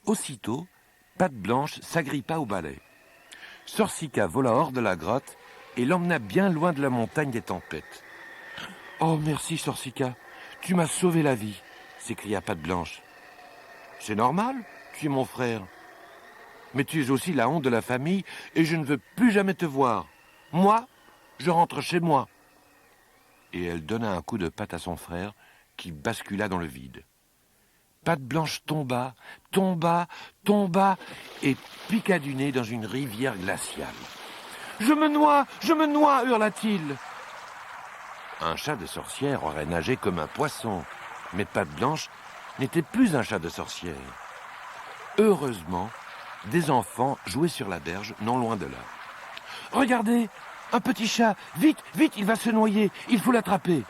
Aussitôt, Patte Blanche s'agrippa au balai. Sorcica vola hors de la grotte et l'emmena bien loin de la montagne des tempêtes. « Oh, merci, Sorcica, tu m'as sauvé la vie !» s'écria Patte Blanche. « C'est normal, tu es mon frère. Mais tu es aussi la honte de la famille et je ne veux plus jamais te voir. Moi, je rentre chez moi. » Et elle donna un coup de patte à son frère qui bascula dans le vide. Patte Blanche tomba et piqua du nez dans une rivière glaciale. « Je me noie, hurla-t-il. Un chat de sorcière aurait nagé comme un poisson, mais Patte Blanche n'était plus un chat de sorcière. Heureusement, des enfants jouaient sur la berge, non loin de là. « Regardez, un petit chat, vite, il va se noyer, il faut l'attraper. »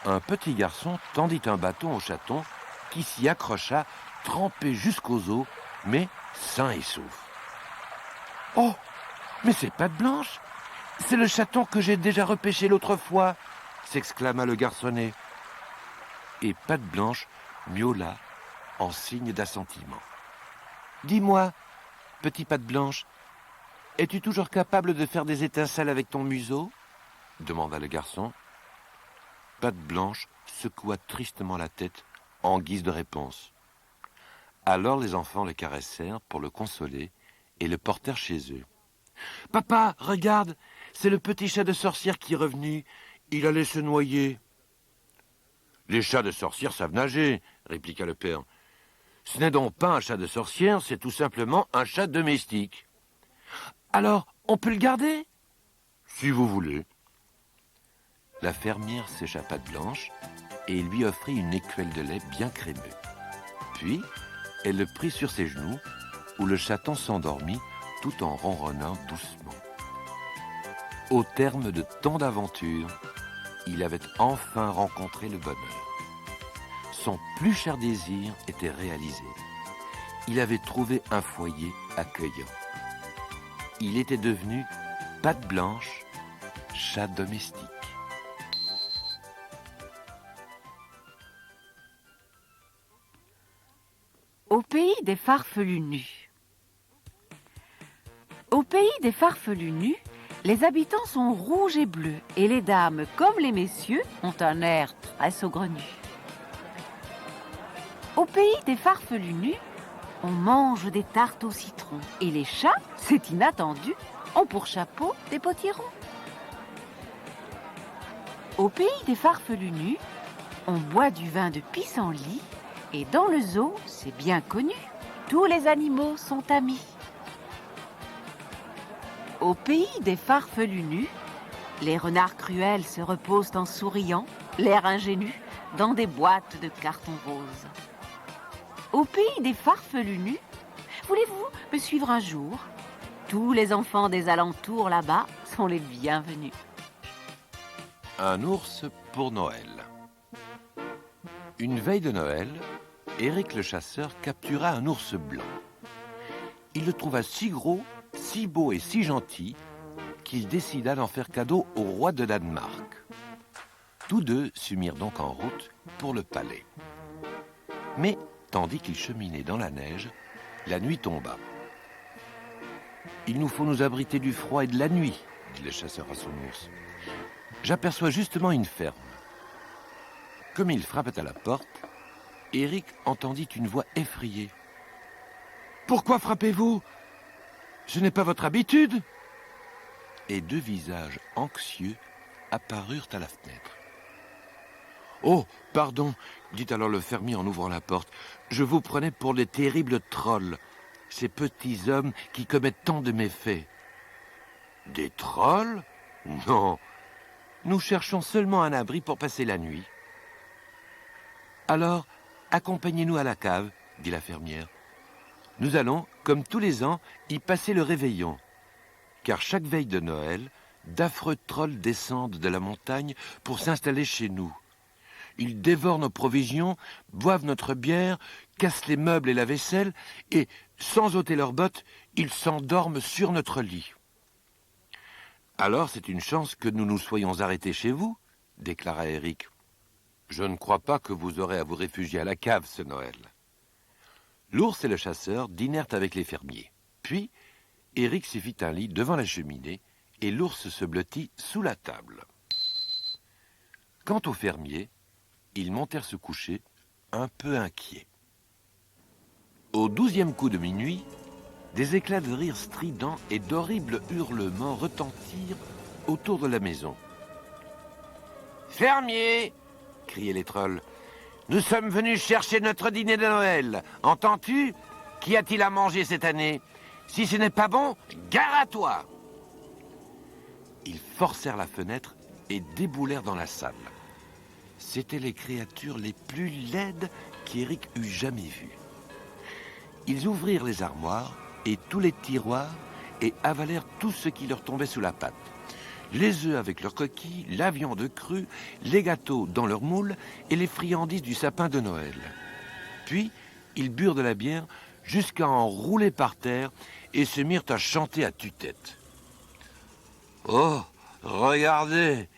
Un petit garçon tendit un bâton au chaton qui s'y accrocha, trempé jusqu'aux os, mais sain et sauf. « Oh, mais c'est Patte Blanche, c'est le chaton que j'ai déjà repêché l'autre fois !» s'exclama le garçonnet. Et Patte Blanche miaula en signe d'assentiment. « Dis-moi, petit Patte Blanche, es-tu toujours capable de faire des étincelles avec ton museau ?» demanda le garçon. Patte Blanche secoua tristement la tête en guise de réponse. Alors les enfants le caressèrent pour le consoler et le portèrent chez eux. « Papa, regarde, c'est le petit chat de sorcière qui est revenu. Il allait se noyer. »« Les chats de sorcière savent nager, » répliqua le père. « Ce n'est donc pas un chat de sorcière, c'est tout simplement un chat domestique. »« Alors, on peut le garder ?»« Si vous voulez. » La fermière sécha Patte Blanche et lui offrit une écuelle de lait bien crémeux. Puis, elle le prit sur ses genoux, où le chaton s'endormit tout en ronronnant doucement. Au terme de tant d'aventures, il avait enfin rencontré le bonheur. Son plus cher désir était réalisé. Il avait trouvé un foyer accueillant. Il était devenu Patte Blanche, chat domestique. Au pays des farfelus nus. Au pays des farfelus nus, les habitants sont rouges et bleus et les dames, comme les messieurs, ont un air très saugrenu. Au pays des farfelus nus, on mange des tartes au citron et les chats, c'est inattendu, ont pour chapeau des potirons. Au pays des farfelus nus, on boit du vin de pissenlit et dans le zoo, c'est bien connu, tous les animaux sont amis. Au pays des farfelus nus, les renards cruels se reposent en souriant, l'air ingénu, dans des boîtes de carton rose. Au pays des farfelus nus, voulez-vous me suivre un jour? Tous les enfants des alentours là-bas sont les bienvenus. Un ours pour Noël. Une veille de Noël, Éric le chasseur captura un ours blanc. Il le trouva si gros, si beau et si gentil qu'il décida d'en faire cadeau au roi de Danemark. Tous deux se mirent donc en route pour le palais. Mais, tandis qu'ils cheminaient dans la neige, la nuit tomba. « Il nous faut nous abriter du froid et de la nuit, » dit le chasseur à son ours. « J'aperçois justement une ferme. » Comme il frappait à la porte, Éric entendit une voix effrayée. « Pourquoi frappez-vous? Ce n'est pas votre habitude !» Et deux visages anxieux apparurent à la fenêtre. « Oh, pardon, » dit alors le fermier en ouvrant la porte. « Je vous prenais pour les terribles trolls, ces petits hommes qui commettent tant de méfaits. »« Des trolls? Non, nous cherchons seulement un abri pour passer la nuit. »« Alors, accompagnez-nous à la cave, » dit la fermière. « Nous allons, comme tous les ans, y passer le réveillon. Car chaque veille de Noël, d'affreux trolls descendent de la montagne pour s'installer chez nous. Ils dévorent nos provisions, boivent notre bière, cassent les meubles et la vaisselle, et, sans ôter leurs bottes, ils s'endorment sur notre lit. »« Alors c'est une chance que nous nous soyons arrêtés chez vous, » déclara Éric. « Je ne crois pas que vous aurez à vous réfugier à la cave ce Noël. » L'ours et le chasseur dînèrent avec les fermiers. Puis, Éric s'y fit un lit devant la cheminée et l'ours se blottit sous la table. Quant aux fermiers, ils montèrent se coucher, un peu inquiets. Au 12e coup de minuit, des éclats de rire stridents et d'horribles hurlements retentirent autour de la maison. « Fermier !» criaient les trolls. « Nous sommes venus chercher notre dîner de Noël. Entends-tu? Qu'y a-t-il à manger cette année? Si ce n'est pas bon, gare à toi !» Ils forcèrent la fenêtre et déboulèrent dans la salle. C'étaient les créatures les plus laides qu'Éric eût jamais vues. Ils ouvrirent les armoires et tous les tiroirs et avalèrent tout ce qui leur tombait sous la patte. Les œufs avec leurs coquilles, la viande crue, les gâteaux dans leurs moules et les friandises du sapin de Noël. Puis, ils burent de la bière jusqu'à en rouler par terre et se mirent à chanter à tue-tête. « Oh, regardez !»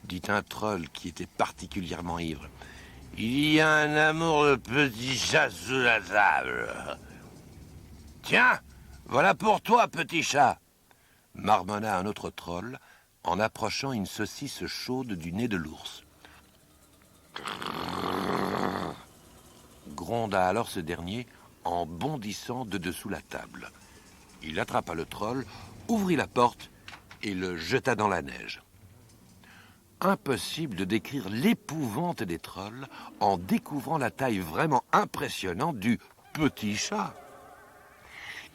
dit un troll qui était particulièrement ivre. « Il y a un amour de petit chat sous la table. »« Tiens, voilà pour toi, petit chat !» marmonna un autre troll en approchant une saucisse chaude du nez de l'ours. Gronda alors ce dernier en bondissant de dessous la table. Il attrapa le troll, ouvrit la porte et le jeta dans la neige. Impossible de décrire l'épouvante des trolls en découvrant la taille vraiment impressionnante du petit chat.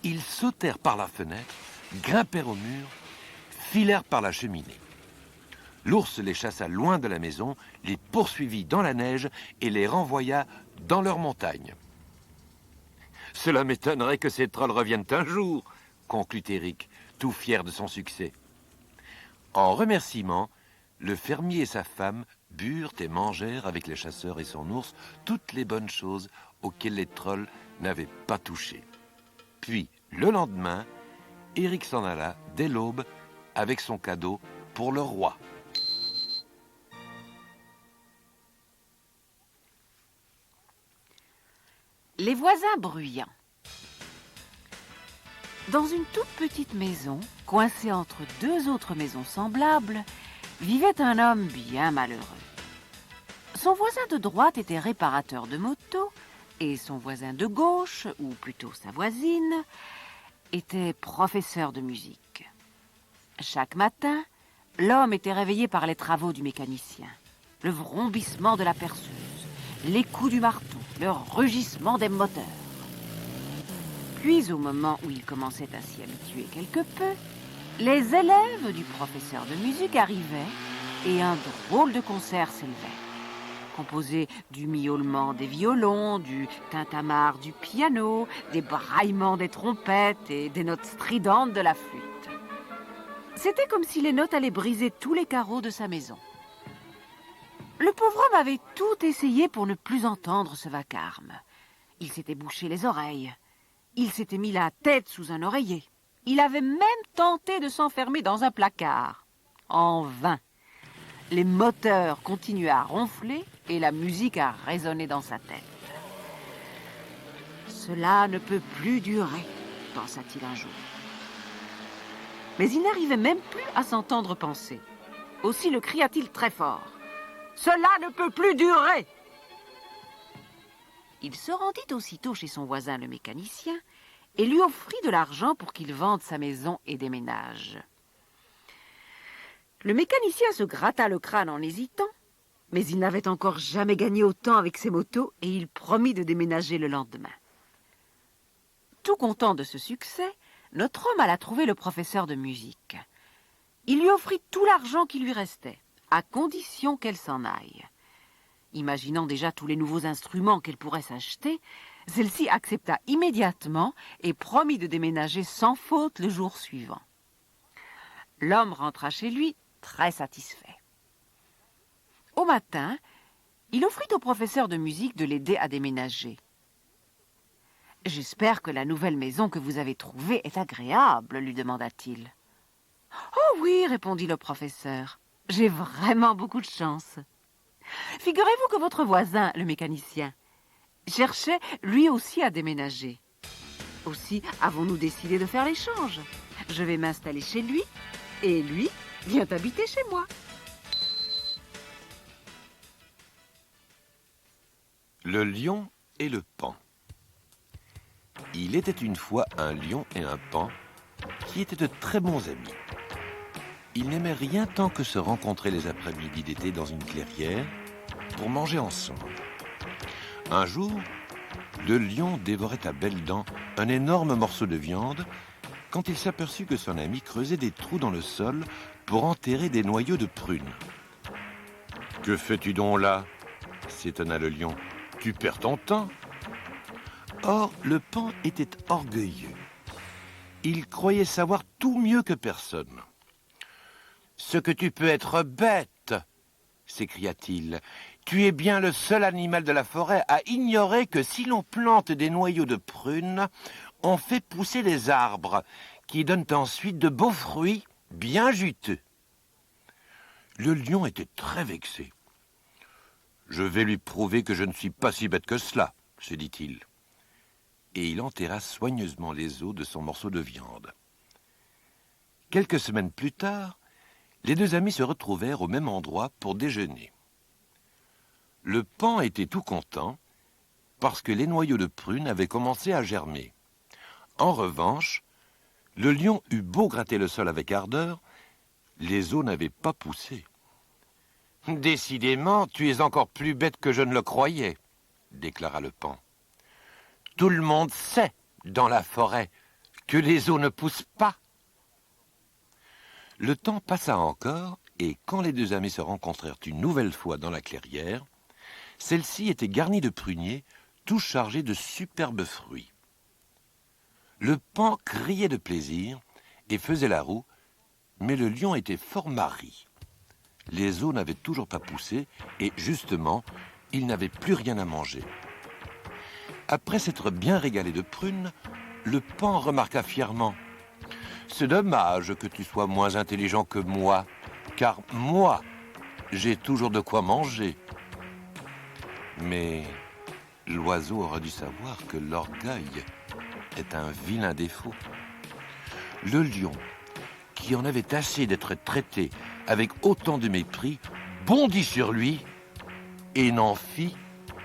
Ils sautèrent par la fenêtre, grimpèrent au mur, filèrent par la cheminée. L'ours les chassa loin de la maison, les poursuivit dans la neige et les renvoya dans leur montagne. « Cela m'étonnerait que ces trolls reviennent un jour, » conclut Éric, tout fier de son succès. En remerciement, le fermier et sa femme burent et mangèrent avec le chasseur et son ours toutes les bonnes choses auxquelles les trolls n'avaient pas touché. Puis, le lendemain, Éric s'en alla dès l'aube avec son cadeau pour le roi. Les voisins bruyants. Dans une toute petite maison, coincée entre deux autres maisons semblables, vivait un homme bien malheureux. Son voisin de droite était réparateur de motos et son voisin de gauche, ou plutôt sa voisine, était professeur de musique. Chaque matin, l'homme était réveillé par les travaux du mécanicien, le vrombissement de la perceuse, les coups du marteau, le rugissement des moteurs. Puis, au moment où il commençait à s'y habituer quelque peu, les élèves du professeur de musique arrivaient et un drôle de concert s'élevait, composé du miaulement des violons, du tintamarre du piano, des braillements des trompettes et des notes stridentes de la flûte. C'était comme si les notes allaient briser tous les carreaux de sa maison. Le pauvre homme avait tout essayé pour ne plus entendre ce vacarme. Il s'était bouché les oreilles. Il s'était mis la tête sous un oreiller. Il avait même tenté de s'enfermer dans un placard. En vain. Les moteurs continuaient à ronfler et la musique à résonner dans sa tête. « Cela ne peut plus durer », pensa-t-il un jour. Mais il n'arrivait même plus à s'entendre penser. Aussi le cria-t-il très fort. « Cela ne peut plus durer !» Il se rendit aussitôt chez son voisin le mécanicien et lui offrit de l'argent pour qu'il vende sa maison et déménage. Le mécanicien se gratta le crâne en hésitant, mais il n'avait encore jamais gagné autant avec ses motos et il promit de déménager le lendemain. Tout content de ce succès, notre homme alla trouver le professeur de musique. Il lui offrit tout l'argent qui lui restait, à condition qu'elle s'en aille. Imaginant déjà tous les nouveaux instruments qu'elle pourrait s'acheter, celle-ci accepta immédiatement et promit de déménager sans faute le jour suivant. L'homme rentra chez lui très satisfait. Au matin, il offrit au professeur de musique de l'aider à déménager. « J'espère que la nouvelle maison que vous avez trouvée est agréable, » lui demanda-t-il. « Oh oui, » répondit le professeur, « j'ai vraiment beaucoup de chance. » Figurez-vous que votre voisin, le mécanicien, cherchait lui aussi à déménager. Aussi avons-nous décidé de faire l'échange. Je vais m'installer chez lui et lui vient habiter chez moi. Le lion et le paon. Il était une fois un lion et un paon qui étaient de très bons amis. Ils n'aimaient rien tant que se rencontrer les après-midi d'été dans une clairière pour manger ensemble. Un jour, le lion dévorait à belles dents un énorme morceau de viande quand il s'aperçut que son ami creusait des trous dans le sol pour enterrer des noyaux de prunes. « Que fais-tu donc là ?» s'étonna le lion. « Tu perds ton temps. » Or, le paon était orgueilleux. Il croyait savoir tout mieux que personne. « Ce que tu peux être bête !» s'écria-t-il. « Tu es bien le seul animal de la forêt à ignorer que si l'on plante des noyaux de prunes, on fait pousser des arbres qui donnent ensuite de beaux fruits bien juteux. » Le lion était très vexé. « Je vais lui prouver que je ne suis pas si bête que cela, » se dit-il. Et il enterra soigneusement les os de son morceau de viande. Quelques semaines plus tard, les deux amis se retrouvèrent au même endroit pour déjeuner. Le paon était tout content parce que les noyaux de prunes avaient commencé à germer. En revanche, le lion eut beau gratter le sol avec ardeur, les os n'avaient pas poussé. « Décidément, tu es encore plus bête que je ne le croyais, » déclara le paon. « Tout le monde sait, dans la forêt, que les os ne poussent pas. » Le temps passa encore, et quand les deux amis se rencontrèrent une nouvelle fois dans la clairière, celle-ci était garnie de pruniers, tout chargés de superbes fruits. Le paon criait de plaisir et faisait la roue, mais le lion était fort marri. Les os n'avaient toujours pas poussé, et justement, il n'avait plus rien à manger. Après s'être bien régalé de prunes, le paon remarqua fièrement: « C'est dommage que tu sois moins intelligent que moi, car moi, j'ai toujours de quoi manger. » Mais l'oiseau aurait dû savoir que l'orgueil est un vilain défaut. Le lion, qui en avait assez d'être traité avec autant de mépris, bondit sur lui et n'en fit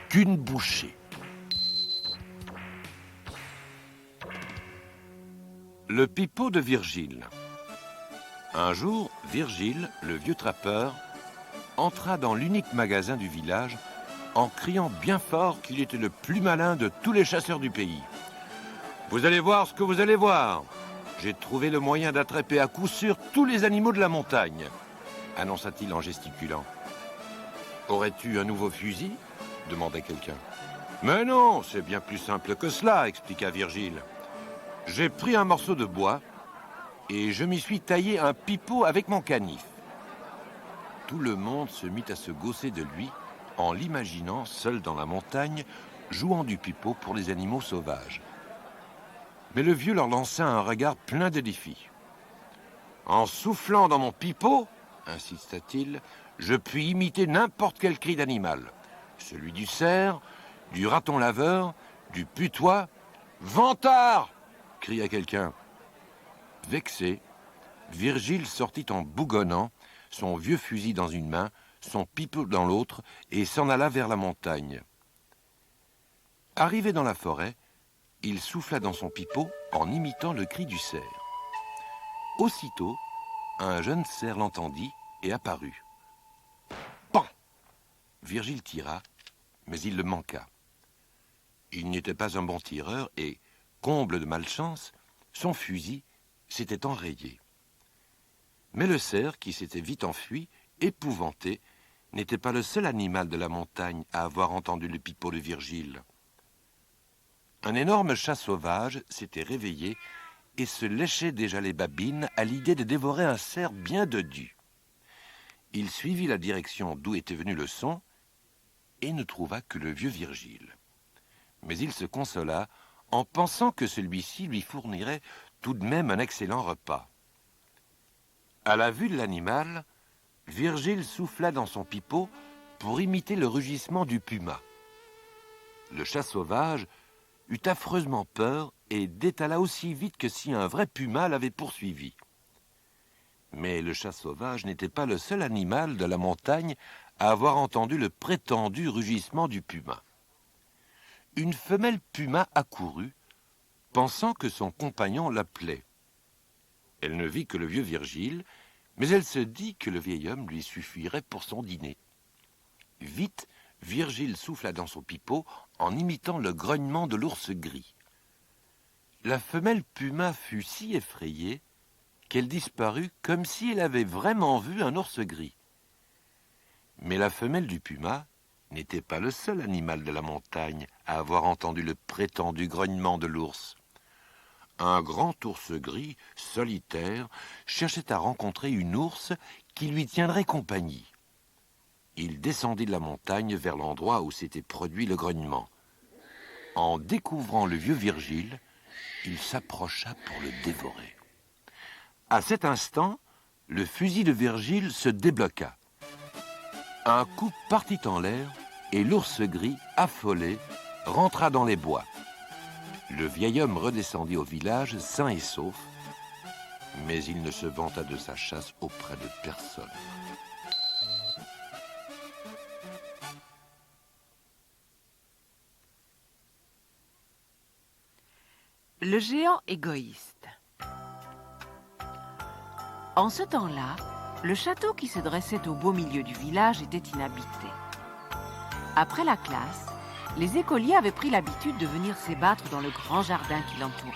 qu'une bouchée. Le pipeau de Virgile. Un jour, Virgile, le vieux trappeur, entra dans l'unique magasin du village en criant bien fort qu'il était le plus malin de tous les chasseurs du pays. « Vous allez voir ce que vous allez voir. J'ai trouvé le moyen d'attraper à coup sûr tous les animaux de la montagne, » annonça-t-il en gesticulant. « Aurais-tu un nouveau fusil ?» demanda quelqu'un. « Mais non, c'est bien plus simple que cela, » expliqua Virgile. « J'ai pris un morceau de bois et je m'y suis taillé un pipeau avec mon canif. » Tout le monde se mit à se gausser de lui en l'imaginant seul dans la montagne, jouant du pipeau pour les animaux sauvages. Mais le vieux leur lança un regard plein de défis. « En soufflant dans mon pipeau, insista-t-il, je puis imiter n'importe quel cri d'animal. Celui du cerf, du raton laveur, du putois. Vantard !» cria quelqu'un. Vexé, Virgile sortit en bougonnant, son vieux fusil dans une main, son pipeau dans l'autre, et s'en alla vers la montagne. Arrivé dans la forêt, il souffla dans son pipeau en imitant le cri du cerf. Aussitôt, un jeune cerf l'entendit et apparut. Pan ! Virgile tira, mais il le manqua. Il n'était pas un bon tireur et, comble de malchance, son fusil s'était enrayé. Mais le cerf, qui s'était vite enfui, épouvanté, n'était pas le seul animal de la montagne à avoir entendu le pipeau de Virgile. Un énorme chat sauvage s'était réveillé et se léchait déjà les babines à l'idée de dévorer un cerf bien dodu. Il suivit la direction d'où était venu le son et ne trouva que le vieux Virgile. Mais il se consola en pensant que celui-ci lui fournirait tout de même un excellent repas. À la vue de l'animal, Virgile souffla dans son pipeau pour imiter le rugissement du puma. Le chat sauvage eut affreusement peur et détala aussi vite que si un vrai puma l'avait poursuivi. Mais le chat sauvage n'était pas le seul animal de la montagne à avoir entendu le prétendu rugissement du puma. Une femelle puma accourut, pensant que son compagnon l'appelait. Elle ne vit que le vieux Virgile, mais elle se dit que le vieil homme lui suffirait pour son dîner. Vite, Virgile souffla dans son pipeau en imitant le grognement de l'ours gris. La femelle puma fut si effrayée qu'elle disparut comme si elle avait vraiment vu un ours gris. Mais la femelle du puma n'était pas le seul animal de la montagne à avoir entendu le prétendu grognement de l'ours. Un grand ours gris, solitaire, cherchait à rencontrer une ours qui lui tiendrait compagnie. Il descendit de la montagne vers l'endroit où s'était produit le grognement. En découvrant le vieux Virgile, il s'approcha pour le dévorer. À cet instant, le fusil de Virgile se débloqua. Un coup partit en l'air et l'ours gris, affolé, rentra dans les bois. Le vieil homme redescendit au village sain et sauf, mais il ne se vanta de sa chasse auprès de personne. Le géant égoïste. En ce temps-là, le château qui se dressait au beau milieu du village était inhabité. Après la classe, les écoliers avaient pris l'habitude de venir s'ébattre dans le grand jardin qui l'entourait.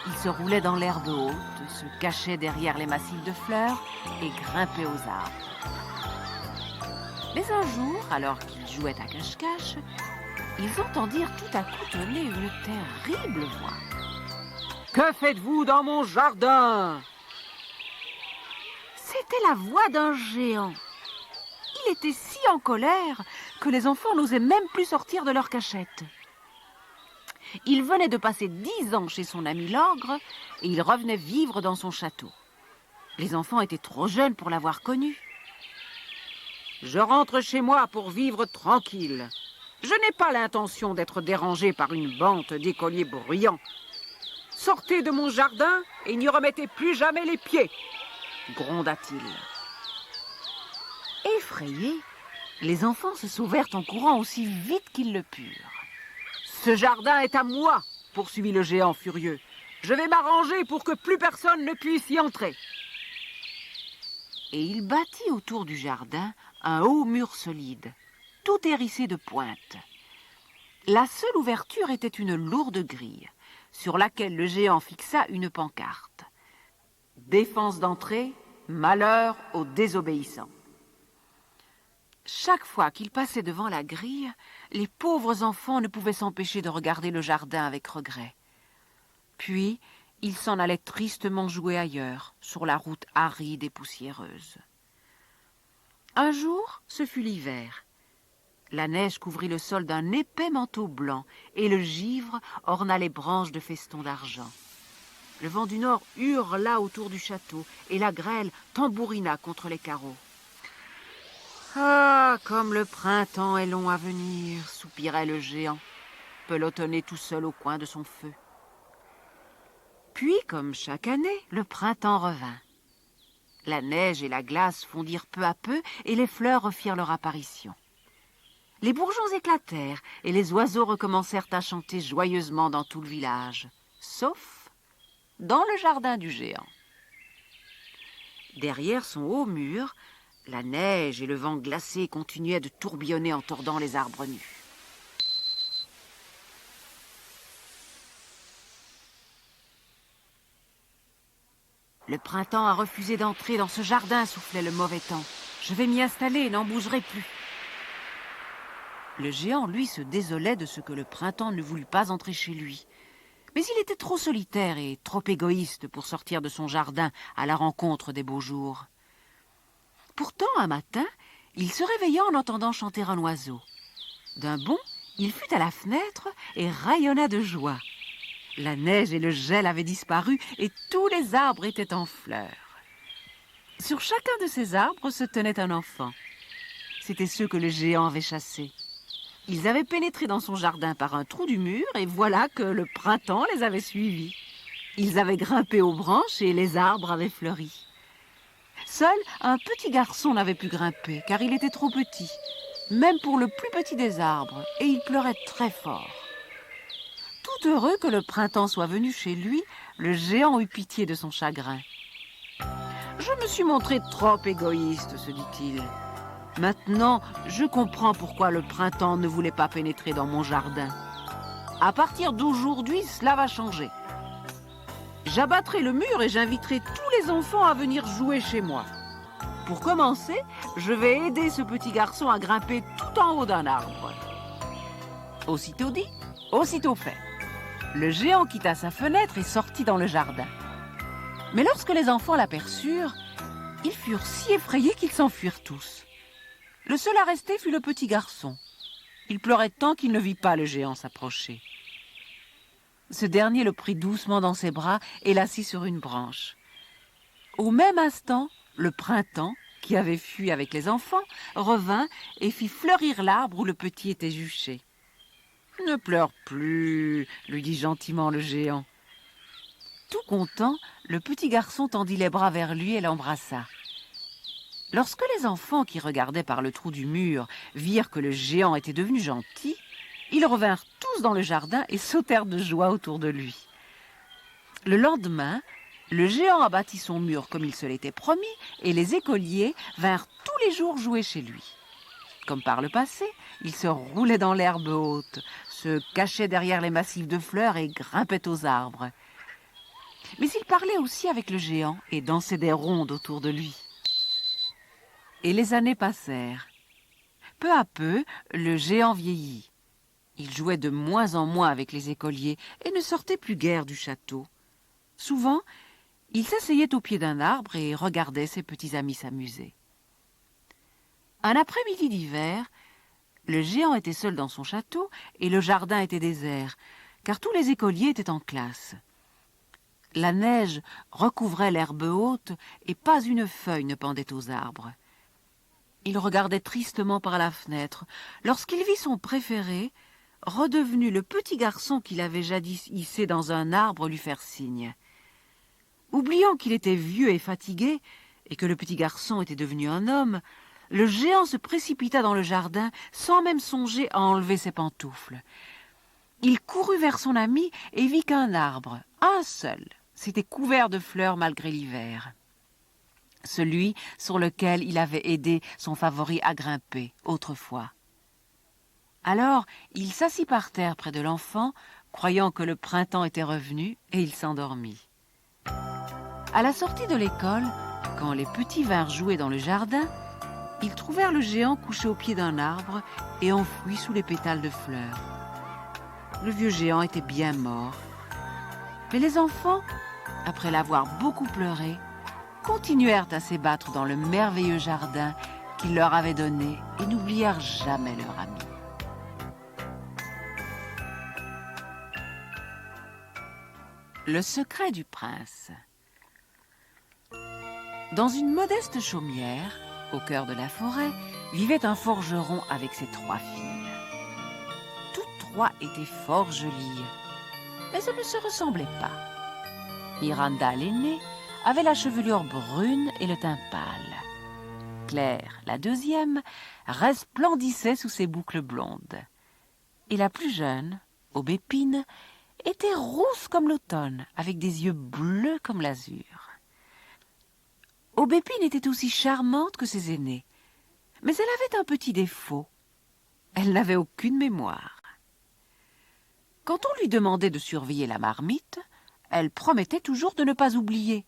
Ils se roulaient dans l'herbe haute, se cachaient derrière les massifs de fleurs et grimpaient aux arbres. Mais un jour, alors qu'ils jouaient à cache-cache, ils entendirent tout à coup tonner une terrible voix. « Que faites-vous dans mon jardin ?» C'était la voix d'un géant. Il était si en colère que les enfants n'osaient même plus sortir de leur cachette. Il venait de passer 10 ans chez son ami l'ogre et il revenait vivre dans son château. Les enfants étaient trop jeunes pour l'avoir connu. « Je rentre chez moi pour vivre tranquille. Je n'ai pas l'intention d'être dérangé par une bande d'écoliers bruyants. Sortez de mon jardin et n'y remettez plus jamais les pieds, gronda-t-il. Effrayés, les enfants se sauvèrent en courant aussi vite qu'ils le purent. Ce jardin est à moi, poursuivit le géant furieux. Je vais m'arranger pour que plus personne ne puisse y entrer. Et il bâtit autour du jardin un haut mur solide, tout hérissé de pointes. La seule ouverture était une lourde grille, sur laquelle le géant fixa une pancarte. Défense d'entrée, malheur aux désobéissants. Chaque fois qu'il passait devant la grille, les pauvres enfants ne pouvaient s'empêcher de regarder le jardin avec regret. Puis, ils s'en allaient tristement jouer ailleurs, sur la route aride et poussiéreuse. Un jour, ce fut l'hiver. La neige couvrit le sol d'un épais manteau blanc et le givre orna les branches de festons d'argent. Le vent du nord hurla autour du château et la grêle tambourina contre les carreaux. « Ah, comme le printemps est long à venir !» soupirait le géant, pelotonné tout seul au coin de son feu. Puis, comme chaque année, le printemps revint. La neige et la glace fondirent peu à peu et les fleurs refirent leur apparition. Les bourgeons éclatèrent et les oiseaux recommencèrent à chanter joyeusement dans tout le village, sauf dans le jardin du géant. Derrière son haut mur, la neige et le vent glacé continuaient de tourbillonner en tordant les arbres nus. Le printemps a refusé d'entrer dans ce jardin, soufflait le mauvais temps. Je vais m'y installer et n'en bougerai plus. Le géant, lui, se désolait de ce que le printemps ne voulut pas entrer chez lui. Mais il était trop solitaire et trop égoïste pour sortir de son jardin à la rencontre des beaux jours. Pourtant, un matin, il se réveilla en entendant chanter un oiseau. D'un bond, il fut à la fenêtre et rayonna de joie. La neige et le gel avaient disparu et tous les arbres étaient en fleurs. Sur chacun de ces arbres se tenait un enfant. C'étaient ceux que le géant avait chassés. Ils avaient pénétré dans son jardin par un trou du mur et voilà que le printemps les avait suivis. Ils avaient grimpé aux branches et les arbres avaient fleuri. Seul un petit garçon n'avait pu grimper car il était trop petit, même pour le plus petit des arbres, et il pleurait très fort. Tout heureux que le printemps soit venu chez lui, le géant eut pitié de son chagrin. « Je me suis montré trop égoïste, se dit-il. Maintenant, je comprends pourquoi le printemps ne voulait pas pénétrer dans mon jardin. À partir d'aujourd'hui, cela va changer. J'abattrai le mur et j'inviterai tous les enfants à venir jouer chez moi. Pour commencer, je vais aider ce petit garçon à grimper tout en haut d'un arbre. » Aussitôt dit, aussitôt fait. Le géant quitta sa fenêtre et sortit dans le jardin. Mais lorsque les enfants l'aperçurent, ils furent si effrayés qu'ils s'enfuirent tous. Le seul à rester fut le petit garçon. Il pleurait tant qu'il ne vit pas le géant s'approcher. Ce dernier le prit doucement dans ses bras et l'assit sur une branche. Au même instant, le printemps, qui avait fui avec les enfants, revint et fit fleurir l'arbre où le petit était juché. « Ne pleure plus, lui dit gentiment le géant. Tout content, le petit garçon tendit les bras vers lui et l'embrassa. Lorsque les enfants qui regardaient par le trou du mur virent que le géant était devenu gentil, ils revinrent tous dans le jardin et sautèrent de joie autour de lui. Le lendemain, le géant abattit son mur comme il se l'était promis et les écoliers vinrent tous les jours jouer chez lui. Comme par le passé, il se roulait dans l'herbe haute, se cachait derrière les massifs de fleurs et grimpait aux arbres. Mais il parlait aussi avec le géant et dansait des rondes autour de lui. Et les années passèrent. Peu à peu, le géant vieillit. Il jouait de moins en moins avec les écoliers et ne sortait plus guère du château. Souvent, il s'asseyait au pied d'un arbre et regardait ses petits amis s'amuser. Un après-midi d'hiver, le géant était seul dans son château et le jardin était désert, car tous les écoliers étaient en classe. La neige recouvrait l'herbe haute et pas une feuille ne pendait aux arbres. Il regardait tristement par la fenêtre lorsqu'il vit son préféré, redevenu le petit garçon qu'il avait jadis hissé dans un arbre, lui faire signe. Oubliant qu'il était vieux et fatigué et que le petit garçon était devenu un homme, le géant se précipita dans le jardin sans même songer à enlever ses pantoufles. Il courut vers son ami et vit qu'un arbre, un seul, s'était couvert de fleurs malgré l'hiver. Celui sur lequel il avait aidé son favori à grimper autrefois. Alors, il s'assit par terre près de l'enfant, croyant que le printemps était revenu, et il s'endormit. À la sortie de l'école, quand les petits vinrent jouer dans le jardin, ils trouvèrent le géant couché au pied d'un arbre et enfoui sous les pétales de fleurs. Le vieux géant était bien mort. Mais les enfants, après l'avoir beaucoup pleuré, continuèrent à s'ébattre dans le merveilleux jardin qu'il leur avait donné et n'oublièrent jamais leur ami. Le secret du prince. Dans une modeste chaumière, au cœur de la forêt, vivait un forgeron avec ses 3 filles. Toutes 3 étaient fort jolies, mais elles ne se ressemblaient pas. Miranda, l'aînée, avait la chevelure brune et le teint pâle. Claire, la deuxième, resplendissait sous ses boucles blondes. Et la plus jeune, Aubépine, était rousse comme l'automne, avec des yeux bleus comme l'azur. Aubépine était aussi charmante que ses aînées, mais elle avait un petit défaut. Elle n'avait aucune mémoire. Quand on lui demandait de surveiller la marmite, elle promettait toujours de ne pas oublier.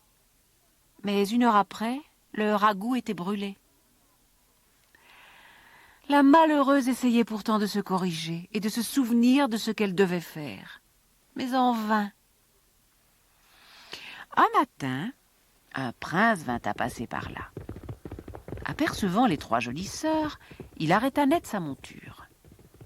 Mais 1 heure après, le ragoût était brûlé. La malheureuse essayait pourtant de se corriger et de se souvenir de ce qu'elle devait faire. Mais en vain. Un matin, un prince vint à passer par là. Apercevant les 3 jolies sœurs, il arrêta net sa monture.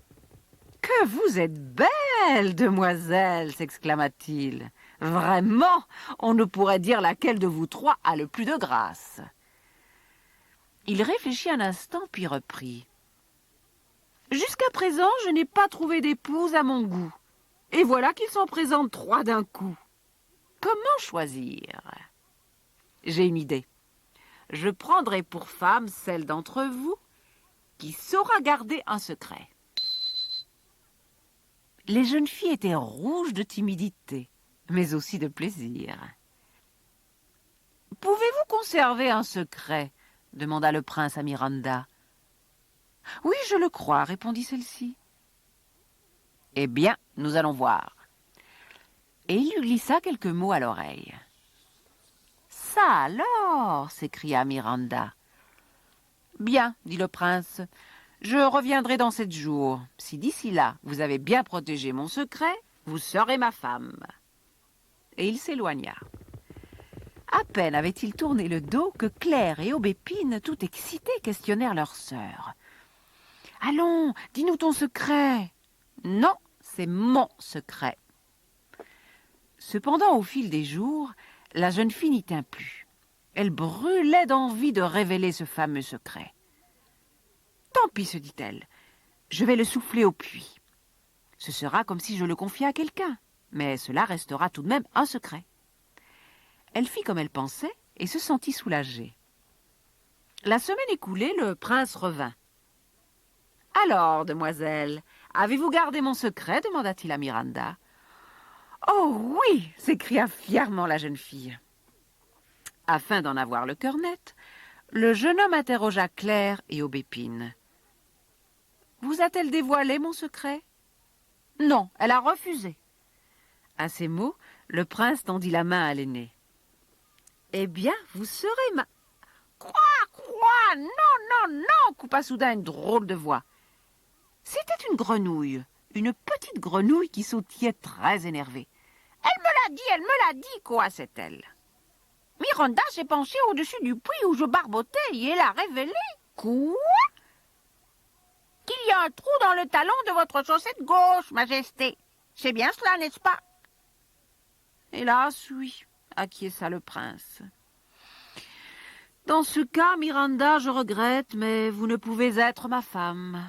« Que vous êtes belles, demoiselles !» s'exclama-t-il. « Vraiment, on ne pourrait dire laquelle de vous 3 a le plus de grâce. » Il réfléchit un instant, puis reprit. « Jusqu'à présent, je n'ai pas trouvé d'épouse à mon goût. Et voilà qu'ils s'en présentent 3 d'un coup. Comment choisir? J'ai une idée. Je prendrai pour femme celle d'entre vous qui saura garder un secret. Les jeunes filles étaient rouges de timidité, mais aussi de plaisir. « Pouvez-vous conserver un secret ?» demanda le prince à Miranda. « Oui, je le crois, » répondit celle-ci. « Eh bien, nous allons voir. » Et il lui glissa quelques mots à l'oreille. « Ça alors !» s'écria Miranda. « Bien, dit le prince, je reviendrai dans 7 jours. Si d'ici là, vous avez bien protégé mon secret, vous serez ma femme. » Et il s'éloigna. À peine avait-il tourné le dos que Claire et Aubépine, tout excitées, questionnèrent leur sœur. « Allons, dis-nous ton secret. »« Non, c'est mon secret. » Cependant, au fil des jours, la jeune fille n'y tint plus. Elle brûlait d'envie de révéler ce fameux secret. « Tant pis, se dit-elle, je vais le souffler au puits. Ce sera comme si je le confiais à quelqu'un, mais cela restera tout de même un secret. » Elle fit comme elle pensait et se sentit soulagée. La semaine écoulée, le prince revint. « Alors, demoiselle, avez-vous gardé mon secret ?» demanda-t-il à Miranda. « Oh oui !» s'écria fièrement la jeune fille. Afin d'en avoir le cœur net, le jeune homme interrogea Claire et Aubépine. « Vous a-t-elle dévoilé mon secret ?»« Non, elle a refusé. » À ces mots, le prince tendit la main à l'aînée. « Eh bien, vous serez ma... »« Quoi, non, non, non !» coupa soudain une drôle de voix. C'était une grenouille, une petite grenouille qui sautillait très énervée. « Elle me l'a dit, coassait-elle. Miranda s'est penchée au-dessus du puits où je barbotais et elle a révélé... »« Quoi ?»« Qu'il y a un trou dans le talon de votre chaussette gauche, Majesté. C'est bien cela, n'est-ce pas ?»« Hélas, oui, » acquiesça le prince. « Dans ce cas, Miranda, je regrette, mais vous ne pouvez être ma femme. »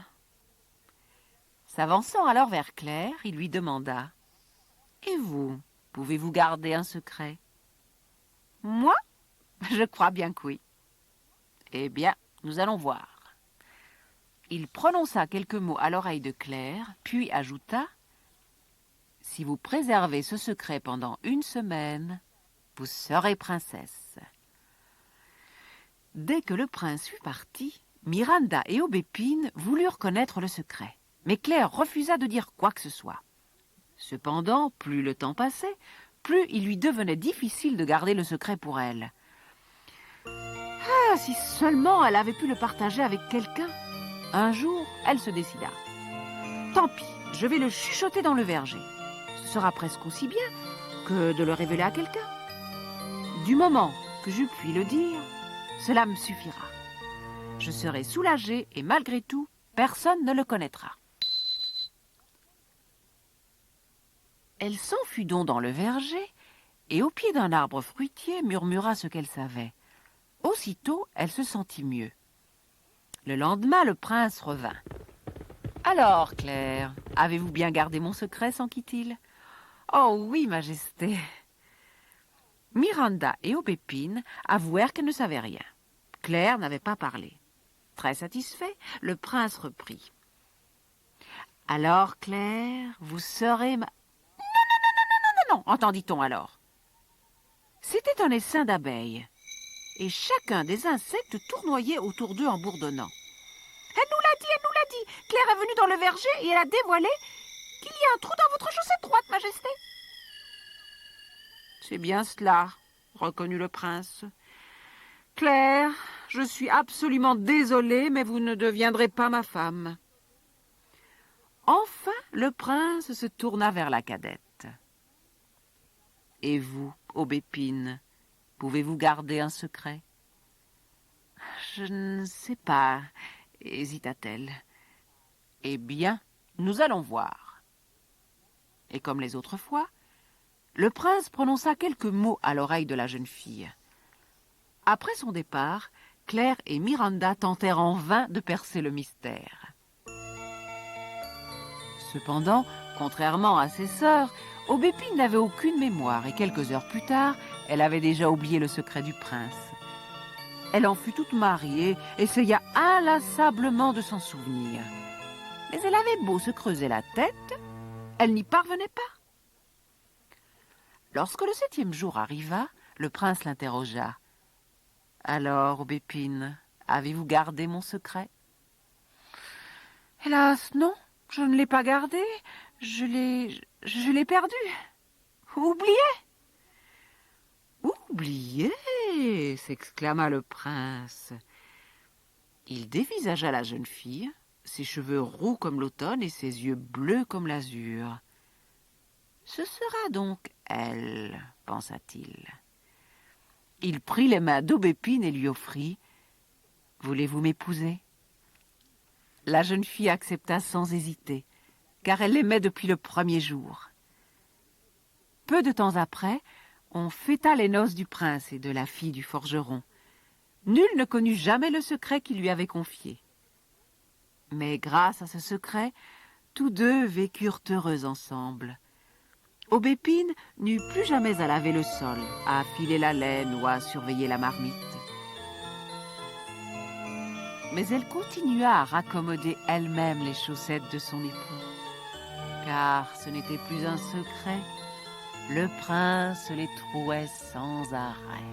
S'avançant alors vers Claire, il lui demanda. « Et vous, pouvez-vous garder un secret ?»« Moi ? Je crois bien que oui. »« Eh bien, nous allons voir. » Il prononça quelques mots à l'oreille de Claire, puis ajouta « Si vous préservez ce secret pendant 1 semaine, vous serez princesse. » Dès que le prince fut parti, Miranda et Aubépine voulurent connaître le secret. Mais Claire refusa de dire quoi que ce soit. Cependant, plus le temps passait, plus il lui devenait difficile de garder le secret pour elle. Ah, si seulement elle avait pu le partager avec quelqu'un. Un jour, elle se décida. Tant pis, je vais le chuchoter dans le verger. Ce sera presque aussi bien que de le révéler à quelqu'un. Du moment que je puis le dire, cela me suffira. Je serai soulagée et malgré tout, personne ne le connaîtra. Elle s'enfuit donc dans le verger et au pied d'un arbre fruitier murmura ce qu'elle savait. Aussitôt, elle se sentit mieux. Le lendemain, le prince revint. « Alors, Claire, avez-vous bien gardé mon secret ?» s'enquit-il. « Oh oui, Majesté. » Miranda et Aubépine avouèrent qu'elles ne savaient rien. Claire n'avait pas parlé. Très satisfait, le prince reprit. « Alors, Claire, vous serez ma... » Non, entendit-on alors. C'était un essaim d'abeilles, et chacun des insectes tournoyait autour d'eux en bourdonnant. « Elle nous l'a dit, Claire est venue dans le verger et elle a dévoilé qu'il y a un trou dans votre chaussette droite, Majesté. » « C'est bien cela, » reconnut le prince. « Claire, je suis absolument désolé, mais vous ne deviendrez pas ma femme. » Enfin, le prince se tourna vers la cadette. « Et vous, Aubépine, pouvez-vous garder un secret ?»« Je ne sais pas, » hésita-t-elle. « Eh bien, nous allons voir. » Et comme les autres fois, le prince prononça quelques mots à l'oreille de la jeune fille. Après son départ, Claire et Miranda tentèrent en vain de percer le mystère. Cependant, contrairement à ses sœurs, Aubépine n'avait aucune mémoire et quelques heures plus tard, elle avait déjà oublié le secret du prince. Elle en fut toute mariée, essaya inlassablement de s'en souvenir. Mais elle avait beau se creuser la tête, elle n'y parvenait pas. Lorsque le 7e jour arriva, le prince l'interrogea. « Alors, Aubépine, avez-vous gardé mon secret ?»« Hélas, non, je ne l'ai pas gardé. Je l'ai perdu. Oublié. » « Oublié !» s'exclama le prince. Il dévisagea la jeune fille, ses cheveux roux comme l'automne et ses yeux bleus comme l'azur. « Ce sera donc elle, pensa-t-il. Il prit les mains d'Aubépine et lui offrit « Voulez-vous m'épouser ?» La jeune fille accepta sans hésiter, car elle l'aimait depuis le premier jour. Peu de temps après, on fêta les noces du prince et de la fille du forgeron. Nul ne connut jamais le secret qu'il lui avait confié. Mais grâce à ce secret, tous deux vécurent heureux ensemble. Aubépine n'eut plus jamais à laver le sol, à filer la laine ou à surveiller la marmite. Mais elle continua à raccommoder elle-même les chaussettes de son époux. Car ce n'était plus un secret, le prince les trouait sans arrêt.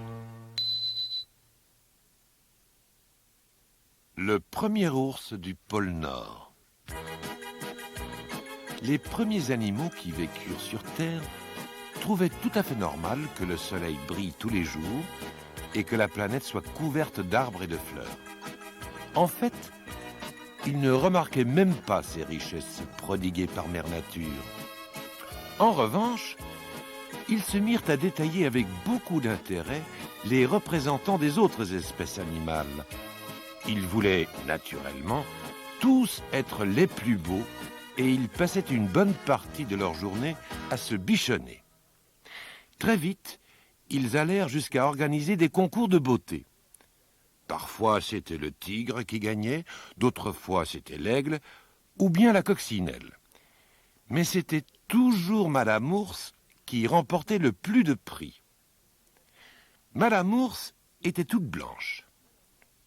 Le premier ours du pôle Nord. Les premiers animaux qui vécurent sur Terre trouvaient tout à fait normal que le soleil brille tous les jours et que la planète soit couverte d'arbres et de fleurs. En fait, ils ne remarquaient même pas ces richesses prodiguées par Mère Nature. En revanche, ils se mirent à détailler avec beaucoup d'intérêt les représentants des autres espèces animales. Ils voulaient, naturellement, tous être les plus beaux et ils passaient une bonne partie de leur journée à se bichonner. Très vite, ils allèrent jusqu'à organiser des concours de beauté. Parfois, c'était le tigre qui gagnait, d'autres fois, c'était l'aigle, ou bien la coccinelle. Mais c'était toujours Madame Ours qui remportait le plus de prix. Madame Ours était toute blanche.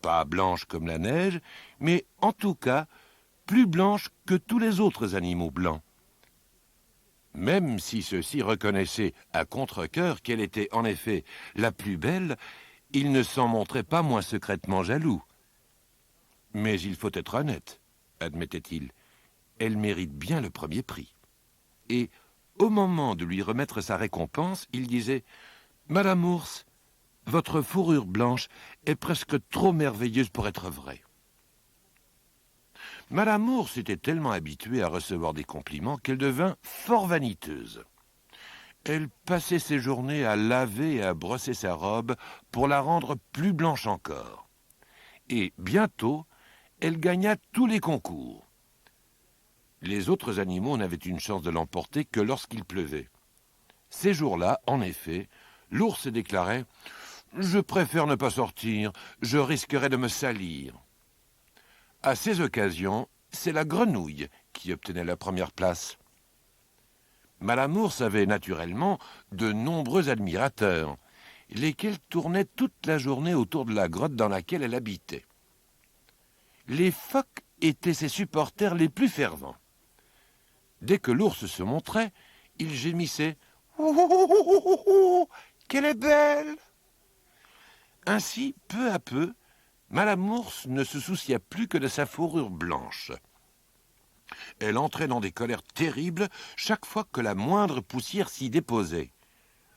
Pas blanche comme la neige, mais en tout cas, plus blanche que tous les autres animaux blancs. Même si ceux-ci reconnaissaient à contre-cœur qu'elle était en effet la plus belle, ils ne s'en montraient pas moins secrètement jaloux. Mais il faut être honnête, admettait-il, elle mérite bien le premier prix. Et au moment de lui remettre sa récompense, il disait « Madame Ours, votre fourrure blanche est presque trop merveilleuse pour être vraie. » Madame Ours était tellement habituée à recevoir des compliments qu'elle devint fort vaniteuse. Elle passait ses journées à laver et à brosser sa robe pour la rendre plus blanche encore. Et bientôt, elle gagna tous les concours. Les autres animaux n'avaient une chance de l'emporter que lorsqu'il pleuvait. Ces jours-là, en effet, l'ours déclarait « Je préfère ne pas sortir, je risquerais de me salir. » À ces occasions, c'est la grenouille qui obtenait la première place. Madame Ours avait naturellement de nombreux admirateurs, lesquels tournaient toute la journée autour de la grotte dans laquelle elle habitait. Les phoques étaient ses supporters les plus fervents. Dès que l'ours se montrait, il gémissait « Oh, qu'elle est belle !» Ainsi, peu à peu, Madame Ours ne se soucia plus que de sa fourrure blanche. Elle entrait dans des colères terribles chaque fois que la moindre poussière s'y déposait.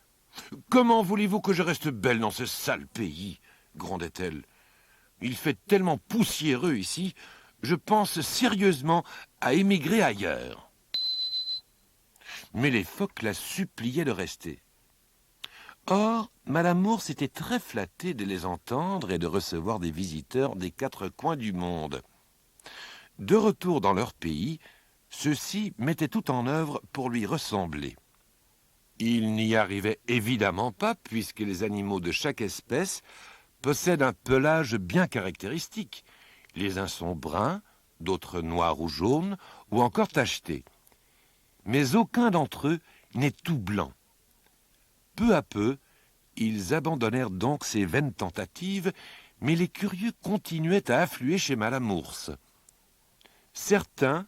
« Comment voulez-vous que je reste belle dans ce sale pays ?» grondait-elle. « Il fait tellement poussiéreux ici, je pense sérieusement à émigrer ailleurs. » Mais les phoques la suppliaient de rester. Or, Madame Ours était très flattée de les entendre et de recevoir des visiteurs des 4 coins du monde. De retour dans leur pays, ceux-ci mettaient tout en œuvre pour lui ressembler. Ils n'y arrivaient évidemment pas, puisque les animaux de chaque espèce possèdent un pelage bien caractéristique. Les uns sont bruns, d'autres noirs ou jaunes, ou encore tachetés. mais aucun d'entre eux n'est tout blanc. Peu à peu, ils abandonnèrent donc ces vaines tentatives, mais les curieux continuaient à affluer chez Madame Ours. Certains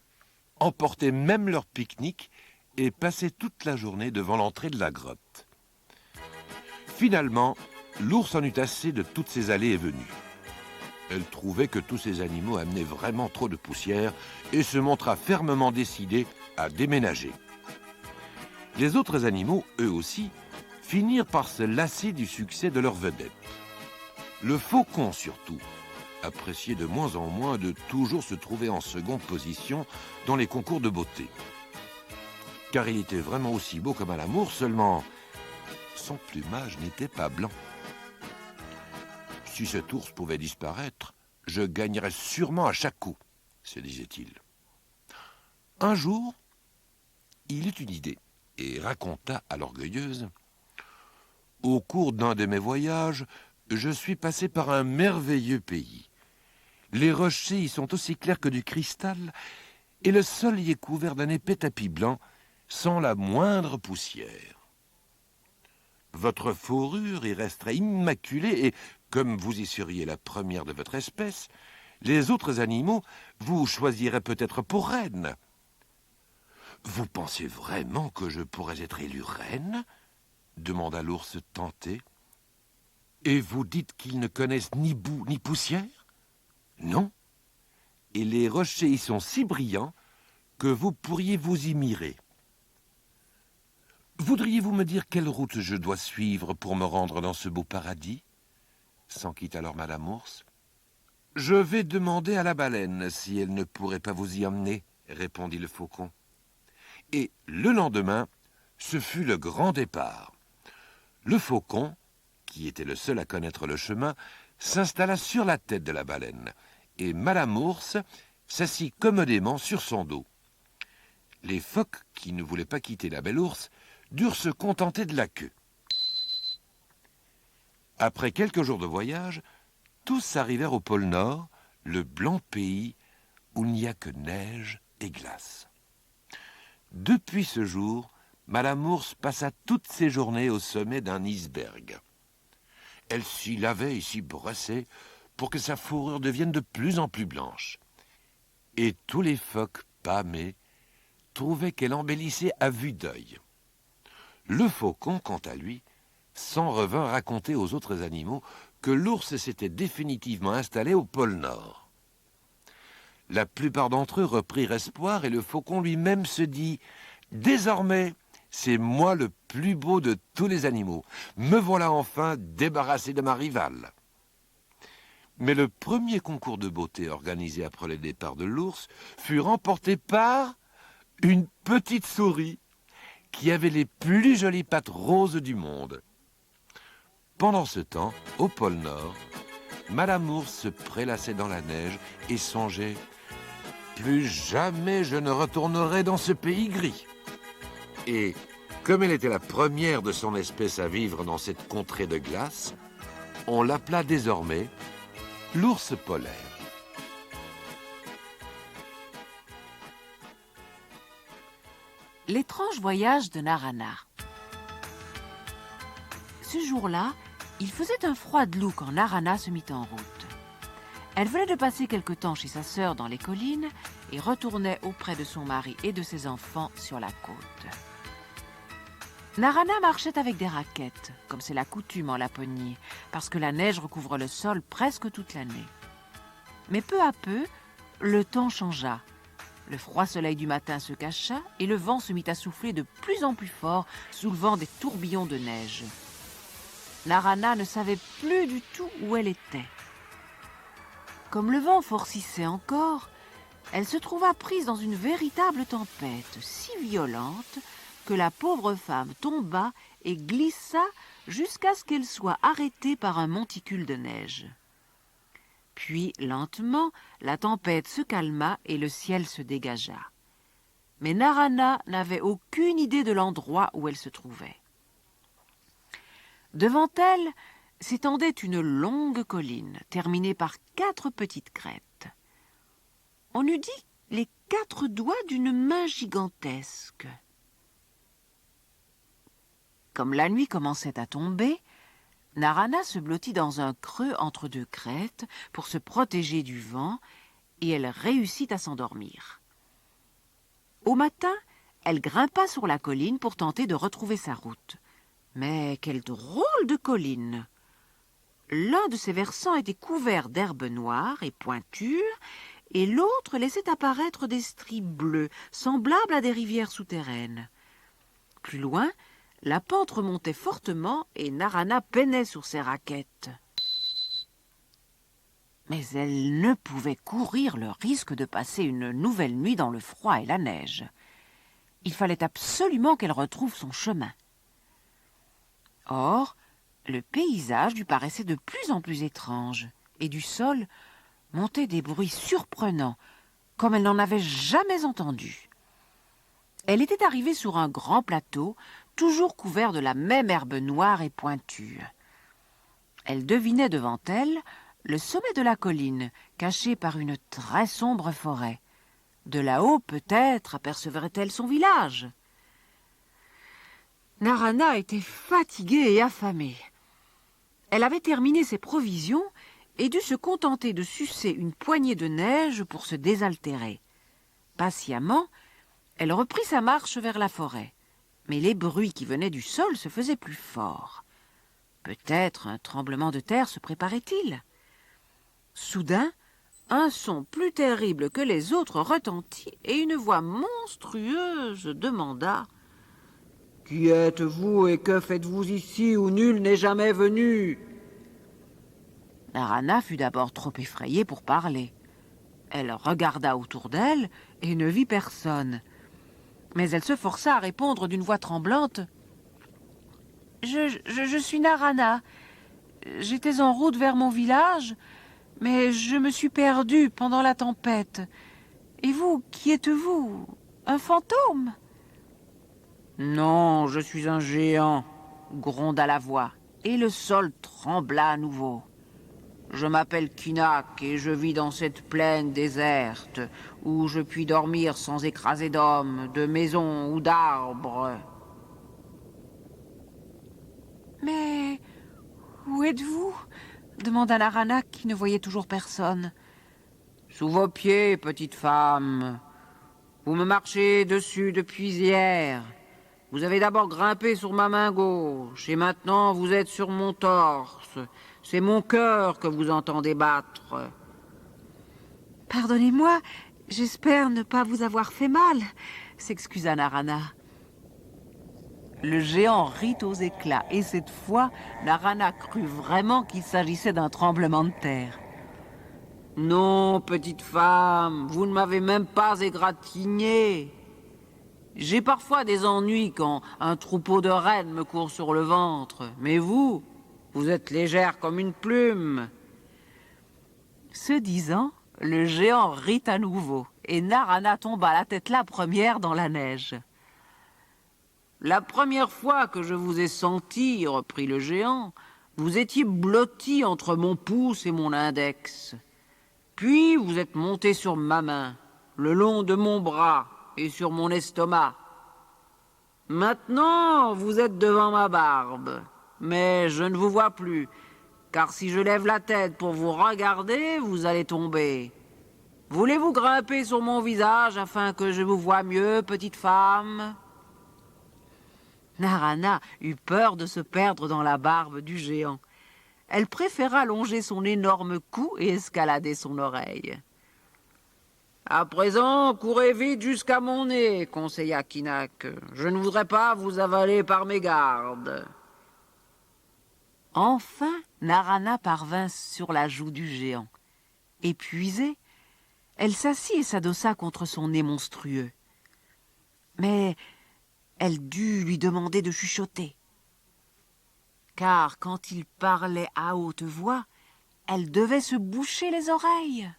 emportaient même leur pique-nique et passaient toute la journée devant l'entrée de la grotte. Finalement, l'ours en eut assez de toutes ces allées et venues. Elle trouvait que tous ces animaux amenaient vraiment trop de poussière et se montra fermement décidée à déménager. Les autres animaux, eux aussi, finirent par se lasser du succès de leur vedette. Le faucon, surtout, appréciait de moins en moins de toujours se trouver en seconde position dans les concours de beauté. Car il était vraiment aussi beau que Madame Ours, seulement son plumage n'était pas blanc. Si cet ours pouvait disparaître, je gagnerais sûrement à chaque coup, se disait-il. Un jour, il eut une idée et raconta à l'orgueilleuse: « Au cours d'un de mes voyages, je suis passé par un merveilleux pays. Les rochers y sont aussi clairs que du cristal, et le sol y est couvert d'un épais tapis blanc, sans la moindre poussière. Votre fourrure y resterait immaculée, et comme vous y seriez la première de votre espèce, les autres animaux vous choisiraient peut-être pour reine. Vous pensez vraiment que je pourrais être élue reine ? Demanda l'ours tenté. Et vous dites qu'ils ne connaissent ni boue ni poussière ? Non. Et les rochers y sont si brillants que vous pourriez vous y mirer. Voudriez-vous me dire quelle route je dois suivre pour me rendre dans ce beau paradis ? S'enquit alors Madame Ours. Je vais demander à la baleine si elle ne pourrait pas vous y emmener, répondit le faucon. Et le lendemain, ce fut le grand départ. Le faucon, qui était le seul à connaître le chemin, s'installa sur la tête de la baleine, et Madame Ours s'assit commodément sur son dos. Les phoques, qui ne voulaient pas quitter la belle ours, durent se contenter de la queue. Après quelques jours de voyage, tous arrivèrent au pôle Nord, le blanc pays où il n'y a que neige et glace. Depuis ce jour, Madame Ours passa toutes ses journées au sommet d'un iceberg. Elle s'y lavait et s'y brossait pour que sa fourrure devienne de plus en plus blanche. Et tous les phoques pâmés trouvaient qu'elle embellissait à vue d'œil. Le faucon, quant à lui, s'en revint raconter aux autres animaux que l'ours s'était définitivement installé au pôle Nord. La plupart d'entre eux reprirent espoir et le faucon lui-même se dit « Désormais, c'est moi le plus beau de tous les animaux. Me voilà enfin débarrassé de ma rivale. » Mais le premier concours de beauté organisé après le départ de l'ours fut remporté par une petite souris qui avait les plus jolies pattes roses du monde. Pendant ce temps, au pôle Nord, Madame Ours se prélassait dans la neige et songeait « Plus jamais je ne retournerai dans ce pays gris. » Et, comme elle était la première de son espèce à vivre dans cette contrée de glace, on l'appela désormais l'ours polaire. L'étrange voyage de Narana. Ce jour-là, il faisait un froid de loup quand Narana se mit en route. Elle venait de passer quelque temps chez sa sœur dans les collines et retournait auprès de son mari et de ses enfants sur la côte. Narana marchait avec des raquettes, comme c'est la coutume en Laponie, parce que la neige recouvre le sol presque toute l'année. Mais peu à peu, le temps changea. Le froid soleil du matin se cacha et le vent se mit à souffler de plus en plus fort, soulevant des tourbillons de neige. Narana ne savait plus du tout où elle était. Comme le vent forcissait encore, elle se trouva prise dans une véritable tempête si violente que la pauvre femme tomba et glissa jusqu'à ce qu'elle soit arrêtée par un monticule de neige. Puis, lentement, la tempête se calma et le ciel se dégagea. Mais Narana n'avait aucune idée de l'endroit où elle se trouvait. Devant elle s'étendait une longue colline, terminée par 4 petites crêtes. On eût dit les 4 doigts d'une main gigantesque. Comme la nuit commençait à tomber, Narana se blottit dans un creux entre deux crêtes pour se protéger du vent et elle réussit à s'endormir. Au matin, elle grimpa sur la colline pour tenter de retrouver sa route. Mais quelle drôle de colline! L'un de ses versants était couvert d'herbes noires et pointures, et l'autre laissait apparaître des stries bleues, semblables à des rivières souterraines. Plus loin, la pente remontait fortement et Narana peinait sur ses raquettes. Mais elle ne pouvait courir le risque de passer une nouvelle nuit dans le froid et la neige. Il fallait absolument qu'elle retrouve son chemin. Or, le paysage lui paraissait de plus en plus étrange, et du sol montaient des bruits surprenants, comme elle n'en avait jamais entendu. Elle était arrivée sur un grand plateau, toujours couvert de la même herbe noire et pointue. Elle devinait devant elle le sommet de la colline, caché par une très sombre forêt. De là-haut, peut-être, apercevrait-elle son village. Narana était fatiguée et affamée. Elle avait terminé ses provisions et dut se contenter de sucer une poignée de neige pour se désaltérer. Patiemment, elle reprit sa marche vers la forêt, mais les bruits qui venaient du sol se faisaient plus forts. Peut-être un tremblement de terre se préparait-il. Soudain, un son plus terrible que les autres retentit et une voix monstrueuse demanda « Qui êtes-vous et que faites-vous ici où nul n'est jamais venu ?» Narana fut d'abord trop effrayée pour parler. Elle regarda autour d'elle et ne vit personne. Mais elle se força à répondre d'une voix tremblante. « Je suis Narana. J'étais en route vers mon village, mais je me suis perdue pendant la tempête. Et vous, qui êtes-vous? Un fantôme ?» « Non, je suis un géant, » gronda la voix, et le sol trembla à nouveau. « Je m'appelle Kinak et je vis dans cette plaine déserte, où je puis dormir sans écraser d'hommes, de maisons ou d'arbres. »« Mais où êtes-vous » demanda Narana, qui ne voyait toujours personne. « Sous vos pieds, petite femme. Vous me marchez dessus depuis hier. Vous avez d'abord grimpé sur ma main gauche, et maintenant vous êtes sur mon torse. C'est mon cœur que vous entendez battre. »« Pardonnez-moi, j'espère ne pas vous avoir fait mal, » s'excusa Narana. Le géant rit aux éclats, et cette fois, Narana crut vraiment qu'il s'agissait d'un tremblement de terre. « Non, petite femme, vous ne m'avez même pas égratigné. J'ai parfois des ennuis quand un troupeau de rennes me court sur le ventre, mais vous êtes légère comme une plume. » Ce disant, le géant rit à nouveau, et Narana tomba la tête la première dans la neige. « La première fois que je vous ai senti, reprit le géant, vous étiez blotti entre mon pouce et mon index. Puis vous êtes monté sur ma main, le long de mon bras et sur mon estomac. Maintenant, vous êtes devant ma barbe, mais je ne vous vois plus, car si je lève la tête pour vous regarder, vous allez tomber. Voulez-vous grimper sur mon visage afin que je vous voie mieux, petite femme ?» Narana eut peur de se perdre dans la barbe du géant. Elle préféra longer son énorme cou et escalader son oreille. « À présent, courez vite jusqu'à mon nez, » conseilla Kinak. « Je ne voudrais pas vous avaler par mégarde. » Enfin, Narana parvint sur la joue du géant. Épuisée, elle s'assit et s'adossa contre son nez monstrueux. Mais elle dut lui demander de chuchoter. Car quand il parlait à haute voix, elle devait se boucher les oreilles.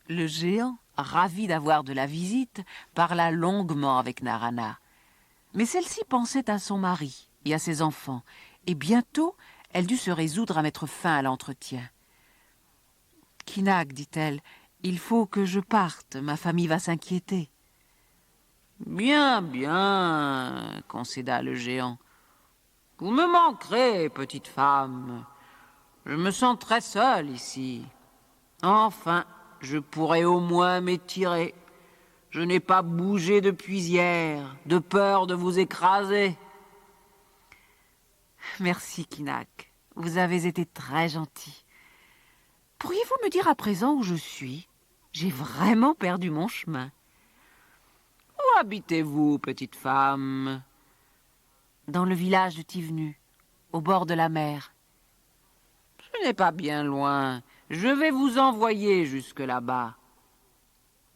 Le géant, ravi d'avoir de la visite, parla longuement avec Narana. Mais celle-ci pensait à son mari et à ses enfants, et bientôt elle dut se résoudre à mettre fin à l'entretien. « Kinak, dit-elle, il faut que je parte, ma famille va s'inquiéter. » Bien, bien, concéda le géant. Vous me manquerez, petite femme. Je me sens très seul ici. Enfin, je pourrais au moins m'étirer. Je n'ai pas bougé depuis hier, de peur de vous écraser. Merci, Kinak. Vous avez été très gentil. Pourriez-vous me dire à présent où je suis? J'ai vraiment perdu mon chemin. Où habitez-vous, petite femme? Dans le village de Tivenu, au bord de la mer. Ce n'est pas bien loin. Je vais vous envoyer jusque là-bas.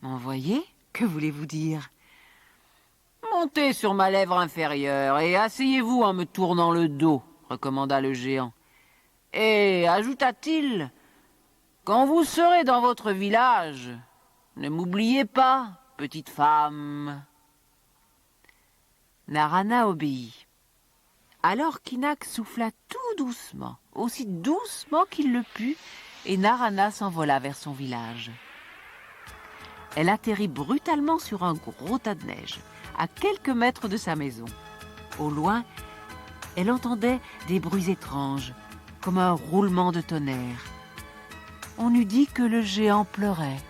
M'envoyer? Que voulez-vous dire? Montez sur ma lèvre inférieure et asseyez-vous en me tournant le dos, recommanda le géant. Et, ajouta-t-il, quand vous serez dans votre village, ne m'oubliez pas, petite femme. Narana obéit. Alors Kinak souffla tout doucement, aussi doucement qu'il le put, et Narana s'envola vers son village. Elle atterrit brutalement sur un gros tas de neige, à quelques mètres de sa maison. Au loin, elle entendait des bruits étranges, comme un roulement de tonnerre. On eût dit que le géant pleurait.